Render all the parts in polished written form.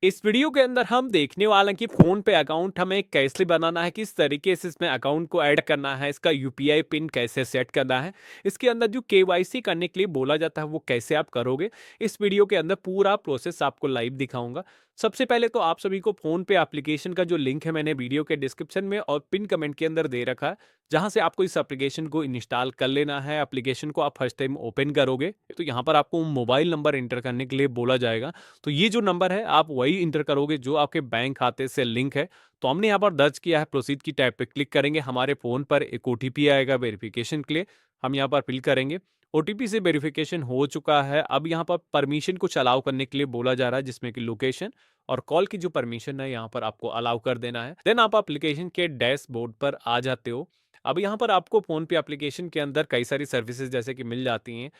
इस वीडियो के अंदर हम देखने वाले हैं कि फ़ोन पे अकाउंट हमें कैसे बनाना है, किस तरीके से इसमें अकाउंट को ऐड करना है, इसका यूपीआई पिन कैसे सेट करना है, इसके अंदर जो केवाईसी करने के लिए बोला जाता है वो कैसे आप करोगे। इस वीडियो के अंदर पूरा प्रोसेस आपको लाइव दिखाऊंगा। सबसे पहले तो आप सभी को फ़ोन पे एप्लीकेशन का जो लिंक है मैंने वीडियो के डिस्क्रिप्शन में और पिन कमेंट के अंदर दे रखा है, जहां से आपको इस एप्लीकेशन को इंस्टॉल कर लेना है। एप्लीकेशन को आप फर्स्ट टाइम ओपन करोगे तो यहाँ पर आपको मोबाइल नंबर एंटर करने के लिए बोला जाएगा। तो ये जो नंबर है आप वही इंटर करोगे जो आपके बैंक खाते से लिंक है। तो हमने यहाँ पर दर्ज किया है, प्रोसीड की टैब पे क्लिक करेंगे। हमारे फ़ोन पर एक ओटीपी आएगा वेरिफिकेशन के लिए, हम यहाँ पर फिल करेंगे। ओटीपी से वेरिफिकेशन हो चुका है। अब यहाँ पर परमिशन कुछ अलाउ करने के लिए बोला जा रहा है, जिसमें कि लोकेशन और कॉल की जो परमिशन है यहाँ पर आपको अलाउ कर देना है। देन आप एप्लीकेशन के डैशबोर्ड पर आ जाते हो। अब यहाँ पर आपको फ़ोन पे एप्लीकेशन के अंदर कई सारी सर्विसेज जैसे कि मिल जाती हैं।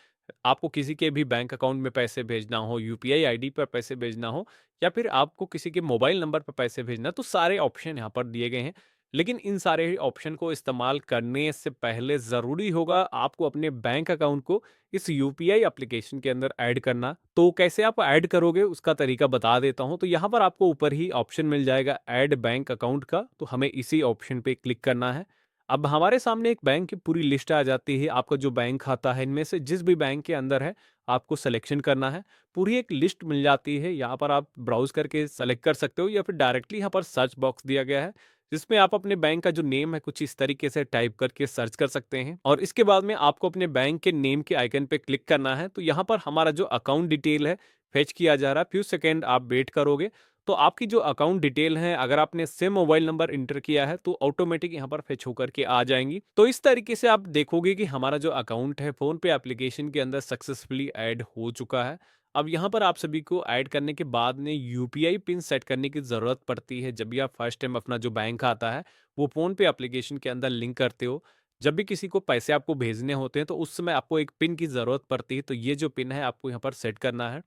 आपको किसी के भी बैंक अकाउंट में पैसे भेजना हो, यूपीआई आईडी पर पैसे भेजना हो, या फिर आपको किसी के मोबाइल नंबर पर पैसे भेजना, तो सारे ऑप्शन यहाँ पर दिए गए हैं। लेकिन इन सारे ऑप्शन को इस्तेमाल करने से पहले ज़रूरी होगा आपको अपने बैंक अकाउंट को इस यूपीआई एप्लीकेशन के अंदर ऐड करना। तो कैसे आप ऐड करोगे उसका तरीका बता देता हूँ। तो यहाँ पर आपको ऊपर ही ऑप्शन मिल जाएगा ऐड बैंक अकाउंट का, तो हमें इसी ऑप्शन पे क्लिक करना है। अब हमारे सामने एक बैंक की पूरी लिस्ट आ जाती है। आपका जो बैंक खाता है इनमें से जिस भी बैंक के अंदर है आपको सिलेक्शन करना है। पूरी एक लिस्ट मिल जाती है, यहाँ पर आप ब्राउज करके सेलेक्ट कर सकते हो या फिर डायरेक्टली यहाँ पर सर्च बॉक्स दिया गया है, जिसमें आप अपने बैंक का जो नेम है कुछ इस तरीके से टाइप करके सर्च कर सकते हैं। और इसके बाद में आपको अपने बैंक के नेम के आइकन पे क्लिक करना है। तो यहाँ पर हमारा जो अकाउंट डिटेल है फेच किया जा रहा है। फ्यू सेकेंड आप वेट करोगे तो आपकी जो अकाउंट डिटेल है, अगर आपने सेम मोबाइल नंबर इंटर किया है तो ऑटोमेटिक यहाँ पर फेच होकर के आ जाएंगी। तो इस तरीके से आप देखोगे कि हमारा जो अकाउंट है फ़ोन पे एप्लीकेशन के अंदर सक्सेसफुली ऐड हो चुका है। अब यहाँ पर आप सभी को ऐड करने के बाद में यूपीआई पिन सेट करने की ज़रूरत पड़ती है। जब भी आप फर्स्ट टाइम अपना जो बैंक आता है वो फ़ोन पे एप्लीकेशन के अंदर लिंक करते हो, जब भी किसी को पैसे आपको भेजने होते हैं तो उस समय आपको एक पिन की ज़रूरत पड़ती है। तो ये जो पिन है आपको यहाँ पर सेट करना है।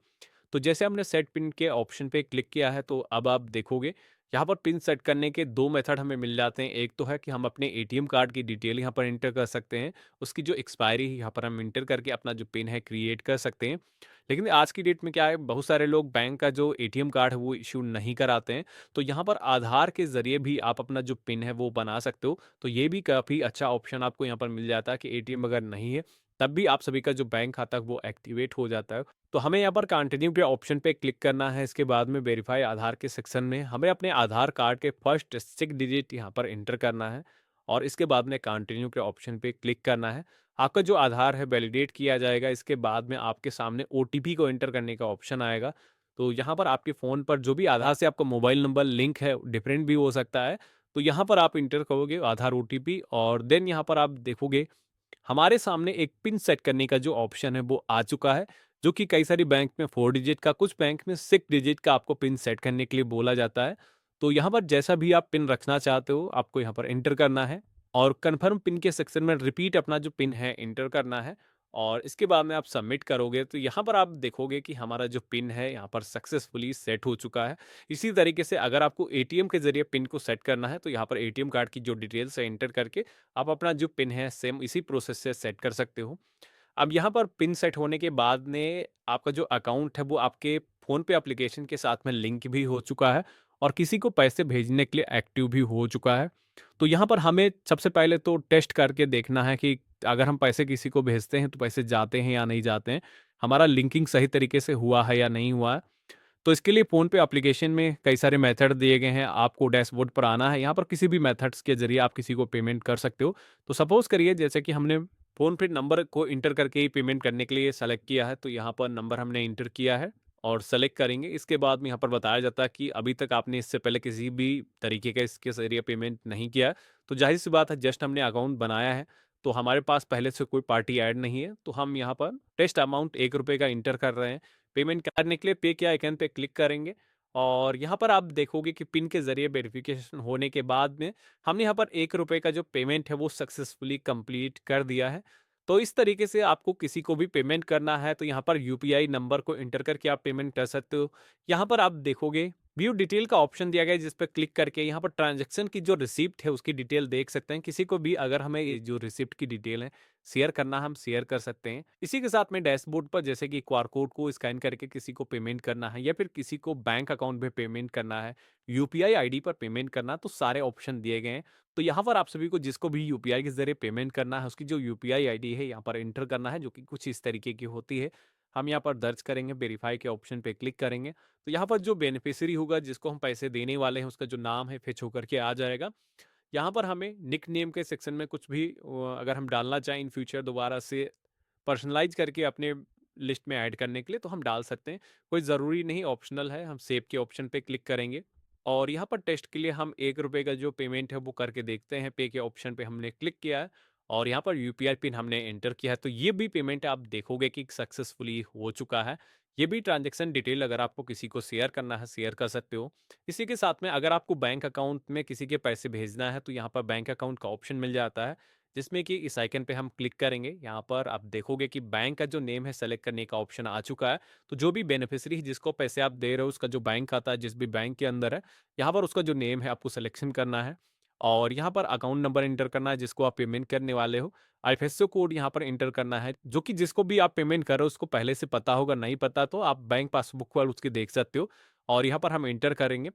तो जैसे हमने सेट पिन के ऑप्शन पे क्लिक किया है तो अब आप देखोगे यहाँ पर पिन सेट करने के दो मेथड हमें मिल जाते हैं। एक तो है कि हम अपने एटीएम कार्ड की डिटेल यहाँ पर इंटर कर सकते हैं, उसकी जो एक्सपायरी है यहाँ पर हम इंटर करके अपना जो पिन है क्रिएट कर सकते हैं। लेकिन आज की डेट में क्या है, बहुत सारे लोग बैंक का जो एटीएम कार्ड है वो इशू नहीं कराते हैं। तो यहाँ पर आधार के ज़रिए भी आप अपना जो पिन है वो बना सकते हो। तो ये भी काफ़ी अच्छा ऑप्शन आपको यहाँ पर मिल जाता है कि एटीएम अगर नहीं है तब भी आप सभी का जो बैंक खाता है वो एक्टिवेट हो जाता है। तो हमें यहाँ पर कंटिन्यू के ऑप्शन पे क्लिक करना है। इसके बाद में वेरीफाई आधार के सेक्शन में हमें अपने आधार कार्ड के फर्स्ट 6 डिजिट यहाँ पर एंटर करना है और इसके बाद में कंटिन्यू के ऑप्शन पे क्लिक करना है। आपका जो आधार है वैलिडेट किया जाएगा। इसके बाद में आपके सामने ओटीपी को एंटर करने का ऑप्शन आएगा। तो यहाँ पर आपके फ़ोन पर जो भी आधार से आपका मोबाइल नंबर लिंक है डिफरेंट भी हो सकता है। तो यहाँ पर आप इंटर करोगे आधार ओटीपी और देन यहाँ पर आप देखोगे हमारे सामने एक पिन सेट करने का जो ऑप्शन है वो आ चुका है, जो कि कई सारी बैंक में 4 डिजिट का, कुछ बैंक में 6 डिजिट का आपको पिन सेट करने के लिए बोला जाता है। तो यहाँ पर जैसा भी आप पिन रखना चाहते हो आपको यहाँ पर एंटर करना है और कन्फर्म पिन के सेक्शन में रिपीट अपना जो पिन है एंटर करना है और इसके बाद में आप सबमिट करोगे तो यहाँ पर आप देखोगे कि हमारा जो पिन है यहाँ पर सक्सेसफुली सेट हो चुका है। इसी तरीके से अगर आपको एटीएम के ज़रिए पिन को सेट करना है तो यहाँ पर एटीएम कार्ड की जो डिटेल्स है एंटर करके आप अपना जो पिन है सेम इसी प्रोसेस से सेट कर सकते हो। अब यहाँ पर पिन सेट होने के बाद में आपका जो अकाउंट है वो आपके फ़ोन पे एप्लीकेशन के साथ में लिंक भी हो चुका है और किसी को पैसे भेजने के लिए एक्टिव भी हो चुका है। तो यहाँ पर हमें सबसे पहले तो टेस्ट करके देखना है कि अगर हम पैसे किसी को भेजते हैं तो पैसे जाते हैं या नहीं जाते हैं, हमारा लिंकिंग सही तरीके से हुआ है या नहीं हुआ है। तो इसके लिए फ़ोन पे एप्लीकेशन में कई सारे मेथड दिए गए हैं। आपको डैशबोर्ड पर आना है, यहाँ पर किसी भी मेथड्स के ज़रिए आप किसी को पेमेंट कर सकते हो। तो सपोज़ करिए जैसे कि हमने फ़ोन पे नंबर को इंटर करके ही पेमेंट करने के लिए सेलेक्ट किया है, तो यहाँ पर नंबर हमने इंटर किया है और सेलेक्ट करेंगे। इसके बाद में यहाँ पर बताया जाता है कि अभी तक आपने इससे पहले किसी भी तरीके का इसके ज़रिए पेमेंट नहीं किया है। तो ज़ाहिर-सी बात है, जस्ट हमने अकाउंट बनाया है, तो हमारे पास पहले से कोई पार्टी ऐड नहीं है। तो हम यहाँ पर टेस्ट अमाउंट ₹1 का इंटर कर रहे हैं। पेमेंट करने के लिए पे के आइकन पे क्लिक करेंगे और यहाँ पर आप देखोगे कि पिन के ज़रिए वेरिफिकेशन होने के बाद में हमने यहाँ पर ₹1 का जो पेमेंट है वो सक्सेसफुली कंप्लीट कर दिया है। तो इस तरीके से आपको किसी को भी पेमेंट करना है तो यहाँ पर यूपीआई नंबर को एंटर करके आप पेमेंट कर सकते हो। यहाँ पर आप देखोगे व्यू डिटेल का ऑप्शन दिया गया है जिस पे क्लिक करके यहाँ पर ट्रांजैक्शन की जो रिसिप्ट है उसकी डिटेल देख सकते हैं। किसी को भी अगर हमें ये जो रिसिप्ट की डिटेल है शेयर करना है, हम शेयर कर सकते हैं। इसी के साथ में डैशबोर्ड पर जैसे कि क्यूआर कोड को स्कैन करके किसी को पेमेंट करना है या फिर किसी को बैंक अकाउंट में पेमेंट करना है, यूपीआई आईडी पर पेमेंट करना, तो सारे ऑप्शन दिए गए हैं। तो यहाँ पर आप सभी को जिसको भी यूपीआई के जरिए पेमेंट करना है उसकी जो यूपीआई आईडी है यहाँ पर एंटर करना है, जो कि कुछ इस तरीके की होती है। हम यहाँ पर दर्ज करेंगे, वेरीफाई के ऑप्शन पे क्लिक करेंगे, तो यहाँ पर जो बेनिफिशियरी होगा जिसको हम पैसे देने वाले हैं उसका जो नाम है फेच होकर के आ जाएगा। यहाँ पर हमें निक नेम के सेक्शन में कुछ भी अगर हम डालना चाहें इन फ्यूचर दोबारा से पर्सनलाइज करके अपने लिस्ट में ऐड करने के लिए तो हम डाल सकते हैं। कोई ज़रूरी नहीं, ऑप्शनल है। हम सेव के ऑप्शन पे क्लिक करेंगे और यहाँ पर टेस्ट के लिए हम ₹1 का जो पेमेंट है वो करके देखते हैं। पे के ऑप्शन पे हमने क्लिक किया है और यहाँ पर यूपीआई पिन हमने एंटर किया है, तो ये भी पेमेंट आप देखोगे कि सक्सेसफुली हो चुका है। ये भी ट्रांजैक्शन डिटेल अगर आपको किसी को शेयर करना है शेयर कर सकते हो। इसी के साथ में अगर आपको बैंक अकाउंट में किसी के पैसे भेजना है तो यहाँ पर बैंक अकाउंट का ऑप्शन मिल जाता है, जिसमें कि इस आइकन पे हम क्लिक करेंगे। यहाँ पर आप देखोगे कि बैंक का जो नेम है सेलेक्ट करने का ऑप्शन आ चुका है। तो जो भी बेनिफिशियरी जिसको पैसे आप दे रहे हो उसका जो बैंक खाता है जिस भी बैंक के अंदर है, यहाँ पर उसका जो नेम है आपको सिलेक्शन करना है और यहाँ पर अकाउंट नंबर एंटर करना है जिसको आप पेमेंट करने वाले हो। आईएफएससी कोड यहाँ पर एंटर करना है जो कि जिसको भी आप पेमेंट कर रहे हो उसको पहले से पता होगा, नहीं पता तो आप बैंक पासबुक पर उसकी देख सकते हो। और यहाँ पर हम एंटर करेंगे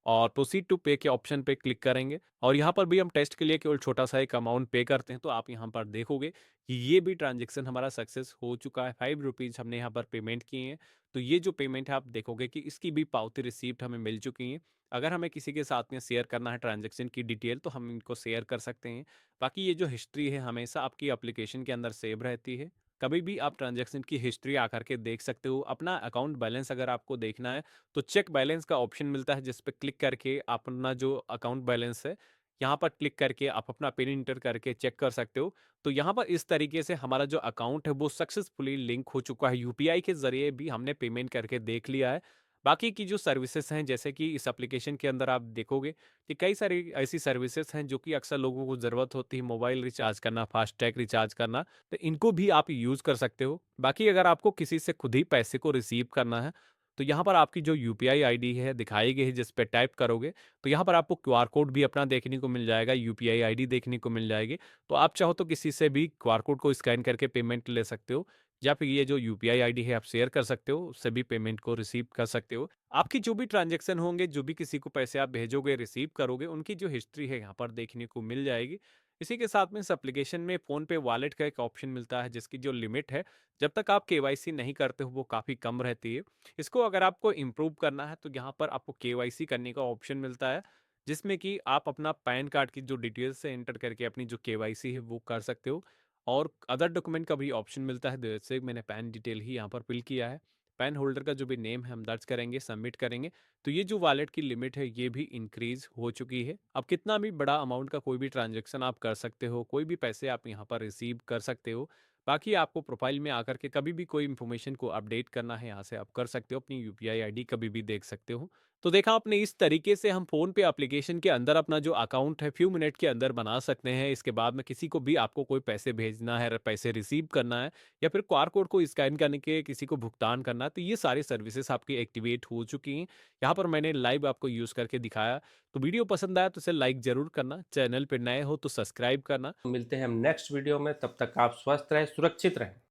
और प्रोसीड टू पे के ऑप्शन पे क्लिक करेंगे और यहाँ पर भी हम टेस्ट के लिए केवल छोटा सा एक अमाउंट पे करते हैं, तो आप यहाँ पर देखोगे कि ये भी ट्रांजैक्शन हमारा सक्सेस हो चुका है। ₹5 हमने यहाँ पर पेमेंट किए हैं। तो ये जो पेमेंट है आप देखोगे कि इसकी भी पावती रिसीप्ट हमें मिल चुकी है। अगर हमें किसी के साथ में शेयर करना है ट्रांजैक्शन की डिटेल तो हम इनको शेयर कर सकते हैं। बाकी ये जो हिस्ट्री है हमेशा आपकी एप्लीकेशन के अंदर सेव रहती है। कभी भी आप ट्रांजैक्शन की हिस्ट्री आकर के देख सकते हो। अपना अकाउंट बैलेंस अगर आपको देखना है तो चेक बैलेंस का ऑप्शन मिलता है जिस पे क्लिक करके आप अपना जो अकाउंट बैलेंस है यहाँ पर क्लिक करके आप अपना पिन इंटर करके चेक कर सकते हो। तो यहाँ पर इस तरीके से हमारा जो अकाउंट है वो सक्सेसफुली लिंक हो चुका है। यूपीआई के जरिए भी हमने पेमेंट करके देख लिया है। बाकी की जो सर्विसेज हैं जैसे कि इस एप्लीकेशन के अंदर आप देखोगे कि कई सारी ऐसी सर्विसेज हैं जो कि अक्सर लोगों को ज़रूरत होती है, मोबाइल रिचार्ज करना, फास्टैग रिचार्ज करना, तो इनको भी आप यूज़ कर सकते हो। बाकी अगर आपको किसी से खुद ही पैसे को रिसीव करना है तो यहाँ पर आपकी जो यूपीआई आईडी है दिखाई गई है जिस पे टाइप करोगे तो यहाँ पर आपको क्यूआर कोड भी अपना देखने को मिल जाएगा, यूपीआई आईडी देखने को मिल जाएगी। तो आप चाहो तो किसी से भी क्यूआर कोड को स्कैन करके पेमेंट ले सकते हो या फिर ये जो यूपीआई आईडी है आप शेयर कर सकते हो, उससे भी पेमेंट को रिसीव कर सकते हो। आपकी जो भी ट्रांजैक्शन होंगे, जो भी किसी को पैसे आप भेजोगे, रिसीव करोगे, उनकी जो हिस्ट्री है यहाँ पर देखने को मिल जाएगी। इसी के साथ में इस एप्लीकेशन में फ़ोन पे वॉलेट का एक ऑप्शन मिलता है जिसकी जो लिमिट है, जब तक आप केवाईसी नहीं करते हो वो काफ़ी कम रहती है। इसको अगर आपको इम्प्रूव करना है तो यहाँ पर आपको केवाईसी करने का ऑप्शन मिलता है, जिसमें कि आप अपना पैन कार्ड की जो डिटेल्स है एंटर करके अपनी जो केवाईसी है वो कर सकते हो। और अदर डॉक्यूमेंट का भी ऑप्शन मिलता है, जैसे मैंने पैन डिटेल ही यहाँ पर फिल किया है। पैन होल्डर का जो भी नेम है हम दर्ज करेंगे, सबमिट करेंगे, तो ये जो वॉलेट की लिमिट है ये भी इंक्रीज़ हो चुकी है। अब कितना भी बड़ा अमाउंट का कोई भी ट्रांज़ैक्शन आप कर सकते हो, कोई भी पैसे आप यहाँ पर रिसीव कर सकते हो। बाकी आपको प्रोफ़ाइल में आकर के कभी भी कोई इन्फॉर्मेशन को अपडेट करना है, यहाँ से आप कर सकते हो। अपनी यूपीआई आईडी कभी भी देख सकते हो। तो देखा आपने, इस तरीके से हम फ़ोन पे एप्लीकेशन के अंदर अपना जो अकाउंट है फ्यू मिनट के अंदर बना सकते हैं। इसके बाद में किसी को भी आपको कोई पैसे भेजना है, पैसे रिसीव करना है या फिर क्यूआर कोड को स्कैन करने के किसी को भुगतान करना है, तो ये सारी सर्विसेज आपकी एक्टिवेट हो चुकी हैं। यहाँ पर मैंने लाइव आपको यूज़ करके दिखाया। तो वीडियो पसंद आया तो इसे लाइक ज़रूर करना, चैनल पे नए हो तो सब्सक्राइब करना। मिलते हैं हम नेक्स्ट वीडियो में, तब तक आप स्वस्थ रहें, सुरक्षित रहें।